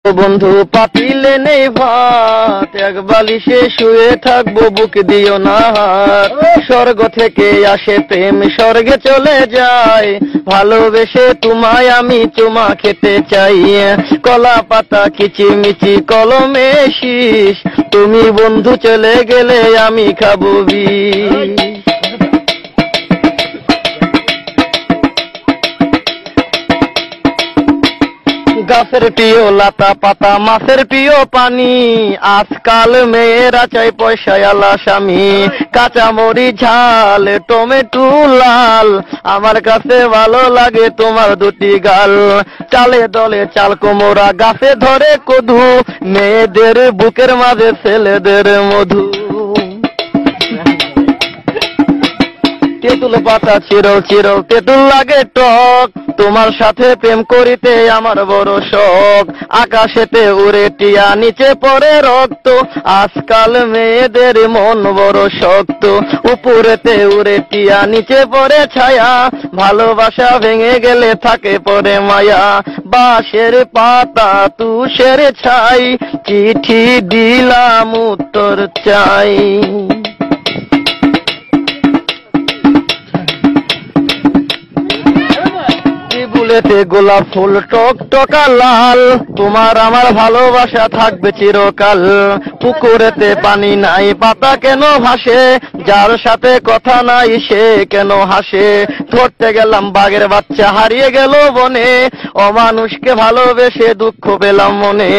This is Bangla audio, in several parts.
বন্ধু পাতিলে নেই ভাত, এক বালিশে শুয়ে থাকবো, বুক দিও না হাত। স্বর্গ থেকে আসে প্রেম, স্বর্গে চলে যায়, ভালোবেসে তোমায় আমি চুমা খেতে চাই। কলা পাতা কিচিমিচি কলমে শীষ, তুমি বন্ধু চলে গেলে আমি খাবো বিষ। গাছের প্রিয় লতা পাতা, মাছের প্রিয় পানি, আজকাল মেয়েরা চাই পয়সাওয়ালা স্বামী। কাঁচামরি ঝাল, টমেটো লাল, আমার কাছে ভালো লাগে তোমার দুটি গাল। চালে দলে চাল কোমরা, গাছে ধরে কদু, মেয়েদের বুকের মাঝে ছেলেদের মধু। তেঁতুল পাতা চিরল চিরল, তেঁতুল লাগে টক, তোমার সাথে প্রেম করিতে আমার বড় শখ। আকাশেতে উড়ে টিয়া, নিচে পড়ে রক্ত, আজকাল মেয়েদের মন বড় শক্ত। উপরেতে উড়ে টিয়া, নিচে পড়ে ছায়া, ভালোবাসা ভেঙে গেলে থাকে পড়ে মায়া। বাঁশের পাতা তুষের ছাই, চিঠি দিলাম উত্তর চাই। ফুলেতে গোলাপ ফুল টক টকা লাল, তোমার আমার ভালোবাসা থাকবে চিরকাল। পুকুরেতে পানি নাই, পাতা কেন ভাসে, যার সাথে কথা নাই সে কেন হাসে। ধরতে গেলাম বাঘের বাচ্চা, হারিয়ে গেল বনে, অমানুষকে ভালোবেসে দুঃখ পেলাম মনে।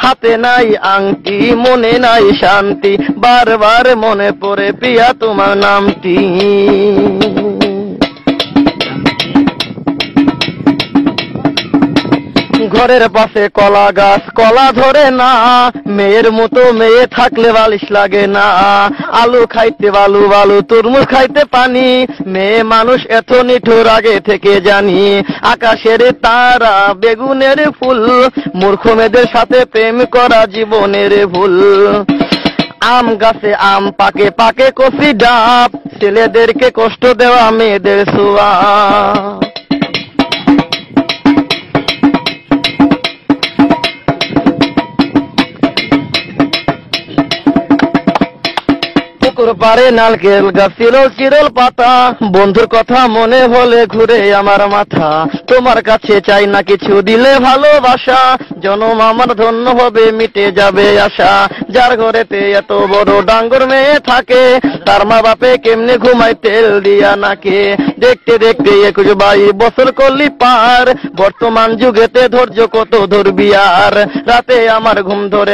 হাতে নাই আংটি, মনে নাই শান্তি, বারবার মনে পড়ে প্রিয়া তোমার নামটি। ঘরের পাশে কলা গাছ, কলা ধরে না, মেয়ের মতো মেয়ে থাকলে বালিশ লাগে না। আলু খাইতে বালু বালু, তরমুজ খাইতে পানি, মেয়ে মানুষ এত নিঠুর আগে থেকে জানি। আকাশের তারা, বেগুনের ফুল, মূর্খ মেয়েদের সাথে প্রেম করা জীবনের ভুল। আম গাছে আম পাকে, পাকে কচি ডাব, ছেলেদেরকে কষ্ট দেওয়া মেয়েদের ছোঁয়া। পারে নারকেল গাছ, চিরল চিরল পাতা, বন্ধুর কথা মনে হলে ঘুরে আমার মাথা। তোমার কাছে চাই না কিছু, দিলে ভালোবাসা, জনম আমার ধন্য হবে, মিটে যাবে আশা। যার ঘরেতে এত বড় ডাঙ্গর মেয়ে থাকে, তার মা বাপে কেমনে ঘুমায় তেল দিয়া নাকে। দেখতে দেখতে 21-22 বছর করলি পার, বর্তমান যুগেতে ধৈর্য কত ধরবি আর। রাতে আমার ঘুম ধরে